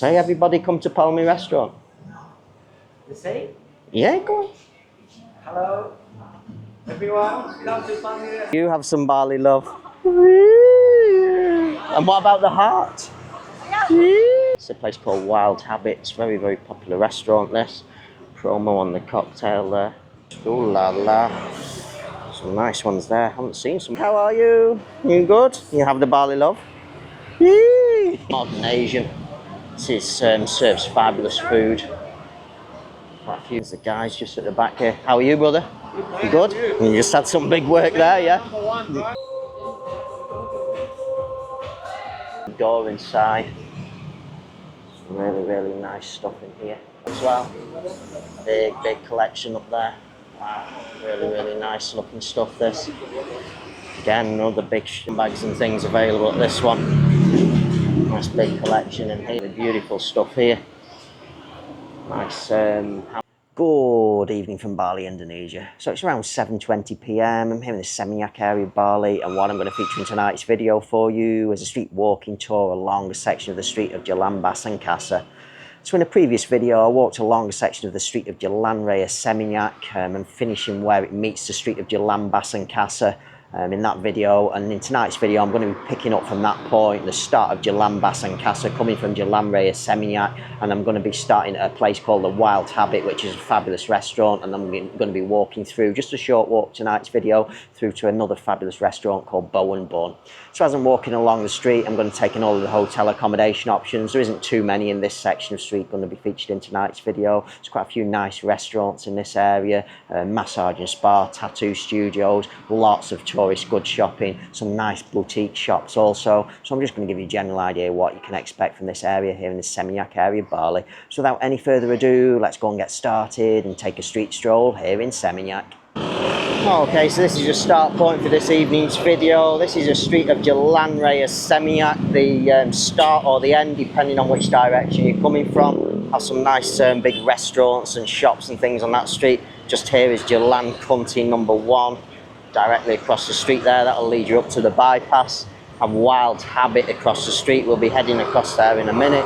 Say, everybody come to Palmy Restaurant. The same? Yeah, go on. Hello, everyone. Come to Palmy Restaurant. You have some barley, love. And what about the heart? It's a place called Wild Habits. Very, very popular restaurant, this. Promo on the cocktail there. Ooh la la. Some nice ones there. Haven't seen some. How are you? You good? You have the barley, love? Modern Asian. This serves fabulous food. Quite a few of the guys just at the back here. How are you, brother? You good? You just had some big work there, yeah? Door inside. Some really, really nice stuff in here as well. Big, big collection up there. Wow, really, really nice looking stuff, this. Again, another big bags and things available at this one. Nice big collection in here. Beautiful stuff here. Nice. Good evening from Bali, Indonesia. So it's around 7:20 p.m. I'm here in the Seminyak area of Bali, and what I'm going to feature in tonight's video for you is a street walking tour along a section of the street of Jalan Basangkasa. So in a previous video, I walked along a section of the street of Jalan Seminyak and finishing where it meets the street of Jalan Basangkasa. In that video, and in tonight's video I'm going to be picking up from that point, the start of Jalan Basangkasa, coming from Jalan Seminyak, and I'm going to be starting at a place called the Wild Habit, which is a fabulous restaurant, and I'm going to be walking through, just a short walk tonight's video, through to another fabulous restaurant called Bow and Bun. So as I'm walking along the street, I'm going to take in all of the hotel accommodation options. There isn't too many in this section of street going to be featured in tonight's video. There's quite a few nice restaurants in this area, massage and spa, tattoo studios, lots of tourist goods shopping, some nice boutique shops also. So I'm just going to give you a general idea what you can expect from this area here in the Seminyak area of Bali. So without any further ado, let's go and get started and take a street stroll here in Seminyak. Okay, so this is your start point for this evening's video. This is a street of Jalan Seminyak, the start or the end, depending on which direction you're coming from. Have some nice big restaurants and shops and things on that street. Just here is Jalan Kunti number 1. Directly across the street there, that'll lead you up to the bypass. Have Wild Habit across the street. We'll be heading across there in a minute.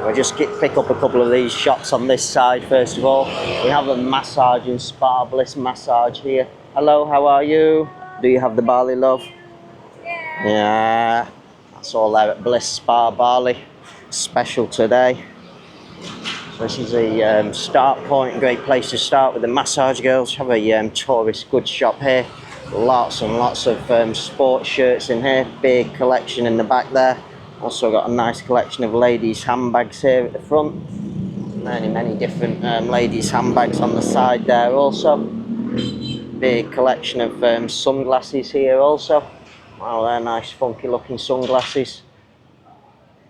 We'll just pick up a couple of these shops on this side first of all. We have a massage and spa, Bliss Massage here. Hello, how are you? Do you have the Bali, love? Yeah. That's all there at Bliss Spa Bali. Special today. So this is a start point, a great place to start with the massage girls. Have a tourist goods shop here. Lots and lots of sports shirts in here. Big collection in the back there. Also got a nice collection of ladies' handbags here at the front. Many different ladies' handbags on the side there also. Big collection of sunglasses here also. Wow, they're nice funky looking sunglasses.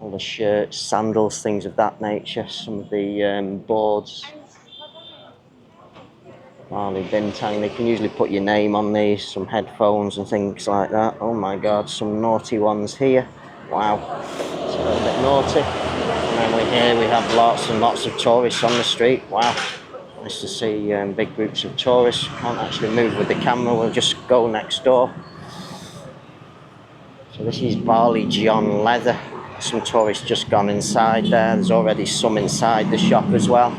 All the shirts, sandals, things of that nature. Some of the boards. Bali Bintang, they can usually put your name on these, some headphones and things like that. Oh my god, some naughty ones here. Wow, it's a little bit naughty. And then we have lots and lots of tourists on the street. Wow, nice to see big groups of tourists. Can't actually move with the camera, we'll just go next door. So this is Bali John Leather. Some tourists just gone inside there. There's already some inside the shop as well.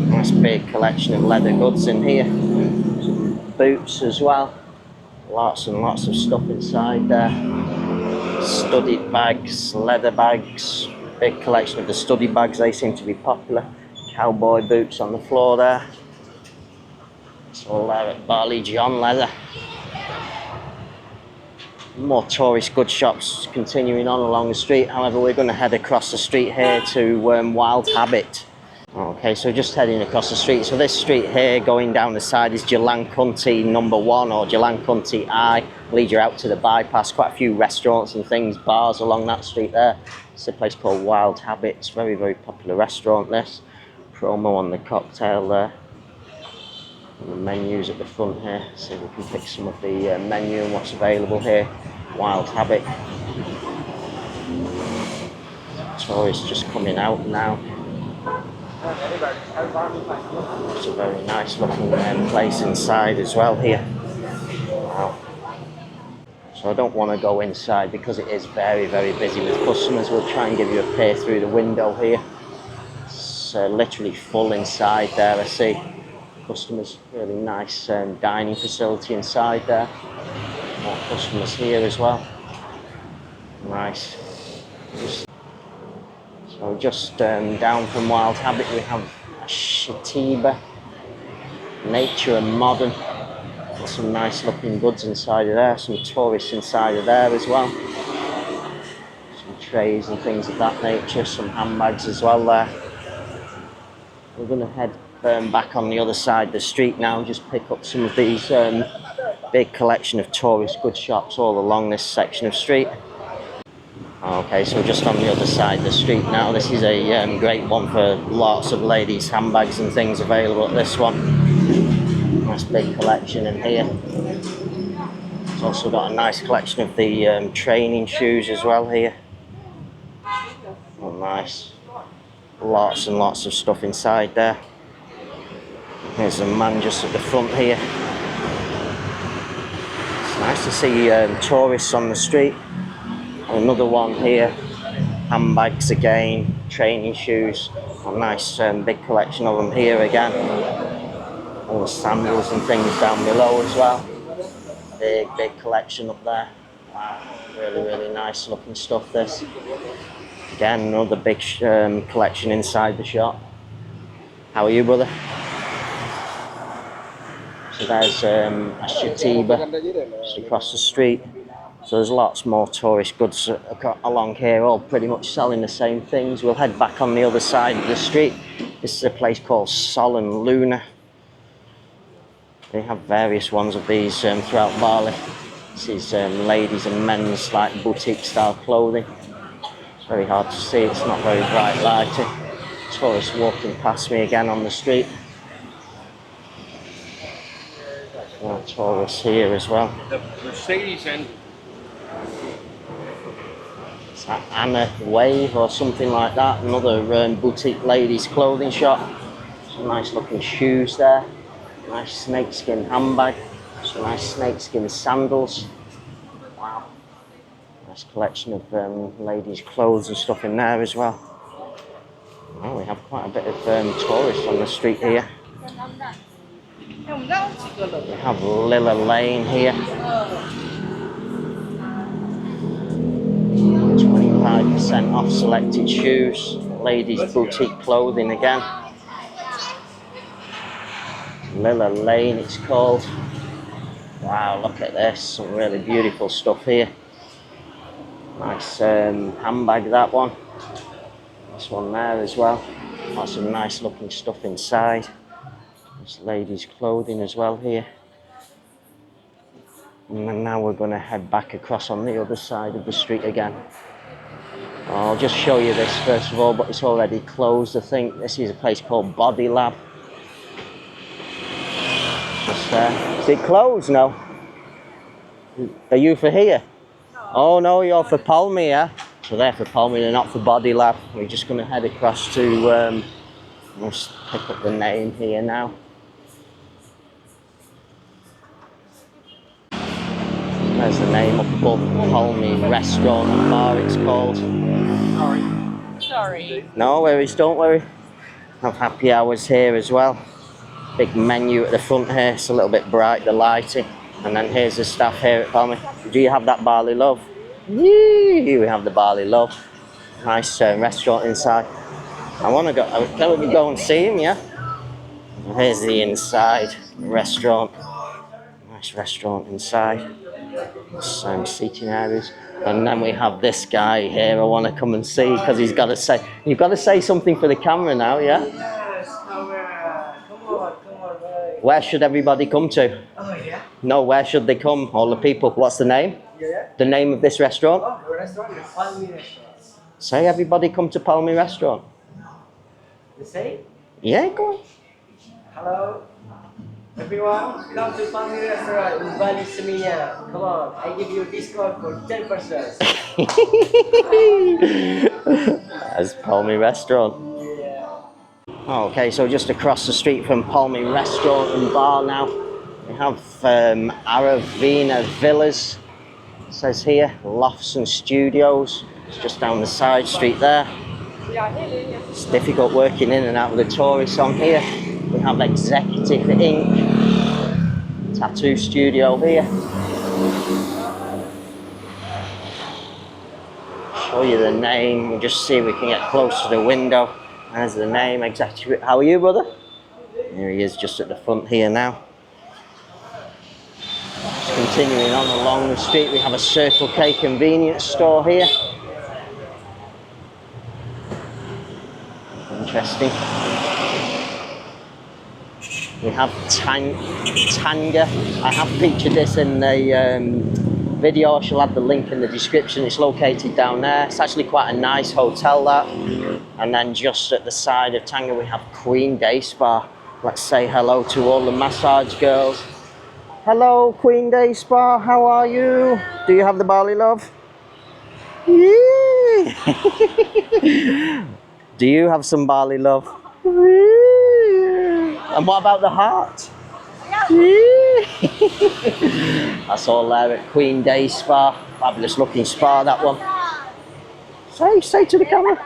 Nice big collection of leather goods in here. Boots as well. Lots and lots of stuff inside there. Studded bags, leather bags. Big collection of the studded bags, they seem to be popular. Cowboy boots on the floor there. It's all there at Bali John Leather. More tourist goods shops continuing on along the street. However, we're going to head across the street here to Wild Habit. Okay, so just heading across the street. So this street here going down the side is Jalan Kunti number 1 or Jalan Kunti I. Lead you out to the bypass. Quite a few restaurants and things, bars along that street there. It's a place called Wild Habit. It's a very, very popular restaurant, this. Promo on the cocktail there. And the menus at the front here. See if we can pick some of the menu and what's available here. Wild Habit. Tourists just coming out now. It's a very nice looking place inside as well here. Wow. So I don't want to go inside because it is very, very busy with customers. We'll try and give you a peer through the window here. literally full inside there. I see customers, really nice dining facility inside there. More customers here as well. Nice. So just down from Wild Habit we have a Shatiba, nature and modern. Got some nice looking goods inside of there, some tourists inside of there as well. Some trays and things of that nature, some handbags as well there. We're going to head back on the other side of the street now, just pick up some of these big collection of tourist goods shops all along this section of street. Okay, so we're just on the other side of the street now. This is a great one for lots of ladies' handbags and things available at this one. Nice big collection in here. It's also got a nice collection of the training shoes as well here. Oh, nice. Lots and lots of stuff inside there. There's a man just at the front here. It's nice to see tourists on the street. Another one here, handbags again, training shoes, a nice big collection of them here again. All the sandals and things down below as well. Big collection up there. Wow, really nice looking stuff this. Again, another big collection inside the shop. How are you, brother? So there's a Shatiba just across the street. So there's lots more tourist goods along here, all pretty much selling the same things. We'll head back on the other side of the street. This is a place called Sol and Luna. They have various ones of these throughout Bali. This is ladies and men's like boutique style clothing. It's very hard to see, it's not very bright lighting. Tourists walking past me again on the street. More tourists here as well. The Mercedes and Anna Wave or something like that, another boutique ladies clothing shop. Some nice looking shoes there, nice snakeskin handbag, some nice snakeskin sandals. Wow, nice collection of ladies clothes and stuff in there as well. Well, we have quite a bit of tourists on the street here. We have Lilla Lane here. 25% off selected shoes, ladies boutique clothing again. Lilla Lane it's called. Wow, look at this, some really beautiful stuff here. Nice handbag, that one. This one there as well. Lots of nice looking stuff inside. There's ladies clothing as well here. And then now we're going to head back across on the other side of the street again. I'll just show you this first of all, but it's already closed I think. This is a place called Body Lab. Just there. Is it closed? No? Are you for here? No. Oh no, you're for Palmy, yeah? So they're for Palmy, they're not for Body Lab. We're just going to head across to, let's pick up the name here now. There's the name up above, Palmy Restaurant and Bar it's called. sorry. No worries, don't worry. Have happy hours here as well. Big menu at the front here, it's a little bit bright, the lighting. And then here's the staff here at Palmy. Do you have that Bali Love? Yee, we have the Bali Love. Nice restaurant inside. I want to go, can we go and see him, yeah? Here's the inside restaurant. Nice restaurant inside. Some seating areas. And then we have this guy here I want to come and see because he's got to say, you've got to say something for the camera now, yeah? Yes, camera. Come on, boy. Where should everybody come to? Oh, yeah? No, where should they come? All the people. What's the name? Yeah. The name of this restaurant? Oh, the restaurant is Palmy Restaurant. Say everybody come to Palmy Restaurant. You say? Yeah, go on. Hello, everyone. Come to Palmy Restaurant in Bali Seminyak. Come on, I give you a discount for 10%. That's Palmy Restaurant. Yeah. Okay, so just across the street from Palmy Restaurant and Bar now, we have Aravina Villas. It says here, lofts and studios. It's just down the side street there. It's difficult working in and out with the tourists on here. We have Executive Ink tattoo studio here. Show you the name. We'll just see if we can get close to the window. There's the name, Executive. How are you, brother? Here he is, just at the front here now. Just continuing on along the street, we have a Circle K convenience store here. Interesting. We have Tanga. I have featured this in the video. I shall add the link in the description. It's located down there. It's actually quite a nice hotel, that. And then just at the side of Tanga we have Queen Day Spa. Let's say hello to all the massage girls. Hello, Queen Day Spa. How are you? Do you have the Bali love? Yeah. Do you have some Bali love? And what about the heart? That's all there at Queen Day Spa. Fabulous looking spa, that one. Say to the camera.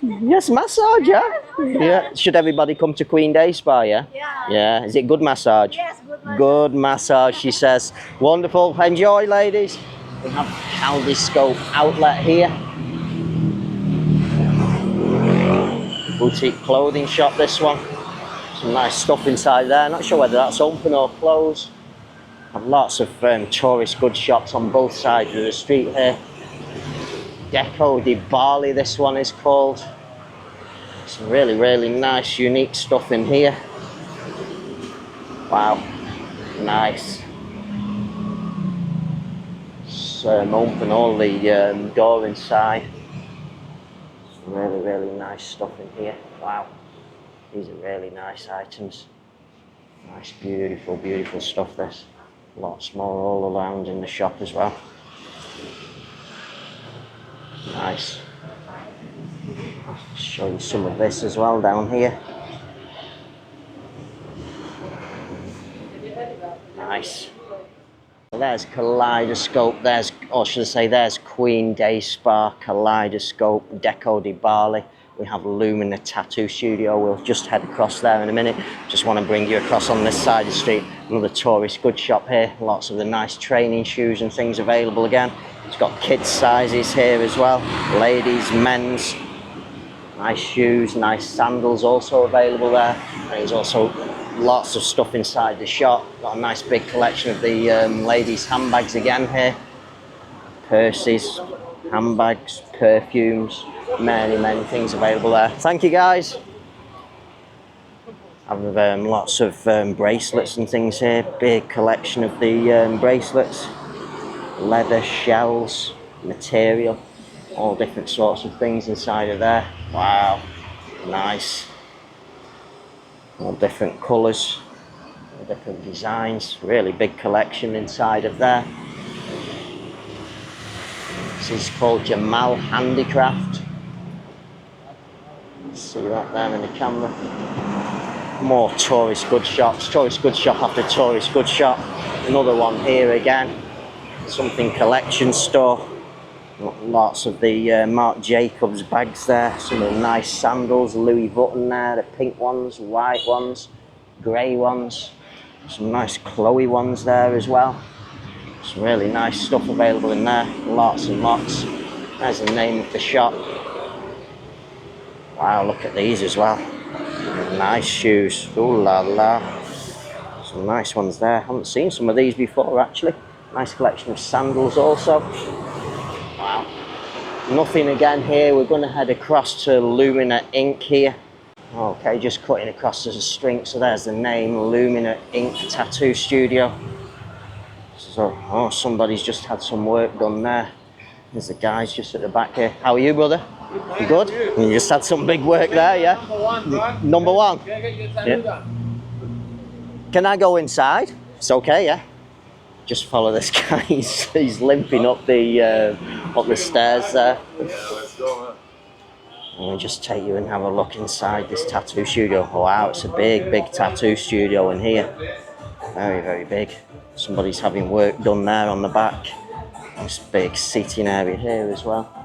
Yes, massage, yeah? Yeah. Should everybody come to Queen Day Spa, yeah? Yeah. Is it good massage? Yes, good massage. Good massage, she says. Wonderful. Enjoy, ladies. We have Kaleidoscope outlet here. Boutique clothing shop, this one. Some nice stuff inside there. Not sure whether that's open or closed. Have lots of tourist goods shops on both sides of the street here. Deco di Bali, this one is called. Some really, really nice, unique stuff in here. Wow, nice. Open all the door inside. Some really, really nice stuff in here. Wow, these are really nice items. Nice, beautiful, beautiful stuff, this. Lots more all around in the shop as well. Nice. I'll show you some of this as well down here. Nice. There's Kaleidoscope, or should I say, there's Queen Day Spa, Kaleidoscope, Deco di Bali. We have Lumina Tattoo Studio. We'll just head across there in a minute. Just want to bring you across on this side of the street. Another tourist goods shop here. Lots of the nice training shoes and things available again. It's got kids sizes here as well. Ladies, men's. Nice shoes, nice sandals also available there. And there's also lots of stuff inside the shop. Got a nice big collection of the ladies' handbags again here. Purses, handbags, perfumes. Many, many things available there. Thank you, guys. I have lots of bracelets and things here. Big collection of the bracelets. Leather, shells, material. All different sorts of things inside of there. Wow, nice. All different colours, all different designs. Really big collection inside of there. This is called Jamal Handicraft. See that there in the camera. More tourist goods shops. Tourist goods shop after tourist goods shop. Another one here again. Something collection store. Lots of the Marc Jacobs bags there. Some of the nice sandals, Louis Vuitton there. The pink ones, white ones, grey ones. Some nice Chloe ones there as well. Some really nice stuff available in there. Lots and lots. There's the name of the shop. Wow, look at these as well. Nice shoes. Ooh la la. Some nice ones there. Haven't seen some of these before actually. Nice collection of sandals also. Wow. Nothing again here. We're going to head across to Lumina Ink here. Okay, just cutting across the street. So there's the name, Lumina Ink Tattoo Studio. So, oh, somebody's just had some work done there. There's the guys just at the back here. How are you, brother? You good? You just had some big work there, yeah? Number one, bro. Number one? Can I get your tattoo done? Can I go inside? It's okay, yeah? Just follow this guy. He's limping up the stairs there. Yeah, let's go, man. I'll just take you and have a look inside this tattoo studio. Wow, it's a big, big tattoo studio in here. Very, very big. Somebody's having work done there on the back. This big seating area here as well.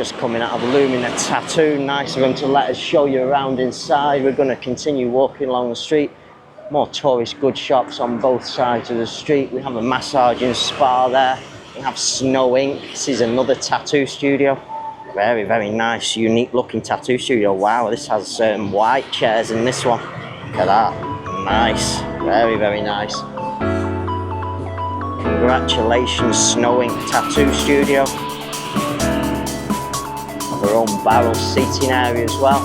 just coming out of Lumina Tattoo. Nice of them to let us show you around inside. We're going to continue walking along the street. More tourist goods shops on both sides of the street. We have a massage and spa there. We have Snow Ink. This is another tattoo studio. Very, very nice, unique looking tattoo studio. Wow, this has white chairs in this one. Look at that. Nice. Very, very nice. Congratulations, Snow Ink Tattoo Studio. Have our own barrel seating area as well.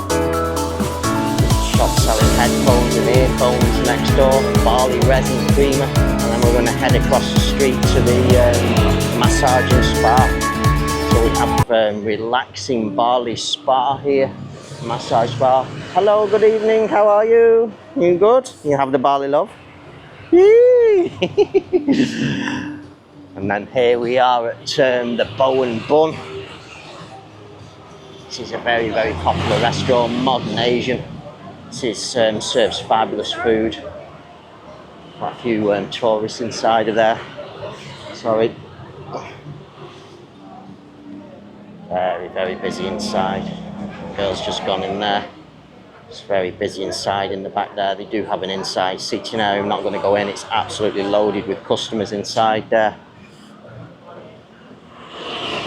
Shop selling headphones and earphones next door. Bali Resin Creamer. And then we're going to head across the street to the massage and spa. So we have relaxing Bali spa here. Massage spa. Hello, good evening. How are you? You good? You have the Bali love? Yee! And then here we are at the Bow and Bun. This is a very, very popular restaurant, modern Asian. This is, serves fabulous food. Quite a few tourists inside of there. Sorry. Very, very busy inside. The girl's just gone in there. It's very busy inside in the back there. They do have an inside seating area. I'm not going to go in. It's absolutely loaded with customers inside there.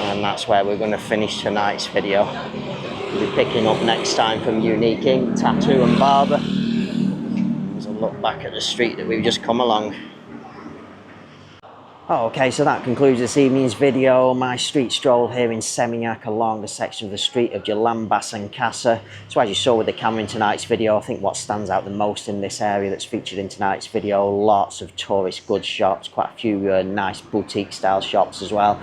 And that's where we're going to finish tonight's video. We'll be picking up next time from Unique Ink, Tattoo and Barber. There's a look back at the street that we've just come along. Okay, so that concludes this evening's video. My street stroll here in Seminyak along the section of the street of Jalan Basangkasa. So as you saw with the camera in tonight's video, I think what stands out the most in this area that's featured in tonight's video, lots of tourist goods shops, quite a few nice boutique style shops as well.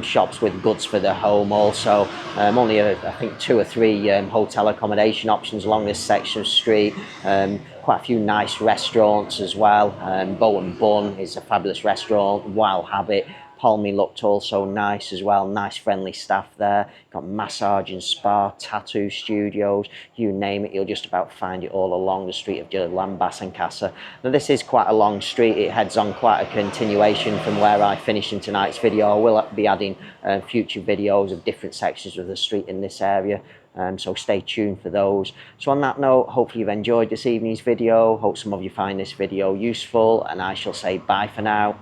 Shops with goods for the home also. Only I think 2 or 3 hotel accommodation options along this section of street. Quite a few nice restaurants as well. Bow and Bun is a fabulous restaurant. Wild Habit. Palmy looked also nice as well. Nice friendly staff there. Got massage and spa, tattoo studios, you name it. You'll just about find it all along the street of Jalan Basangkasa. Now this is quite a long street. It heads on quite a continuation from where I finished in tonight's video. I will be adding future videos of different sections of the street in this area. So stay tuned for those. So on that note, hopefully you've enjoyed this evening's video. Hope some of you find this video useful, and I shall say bye for now.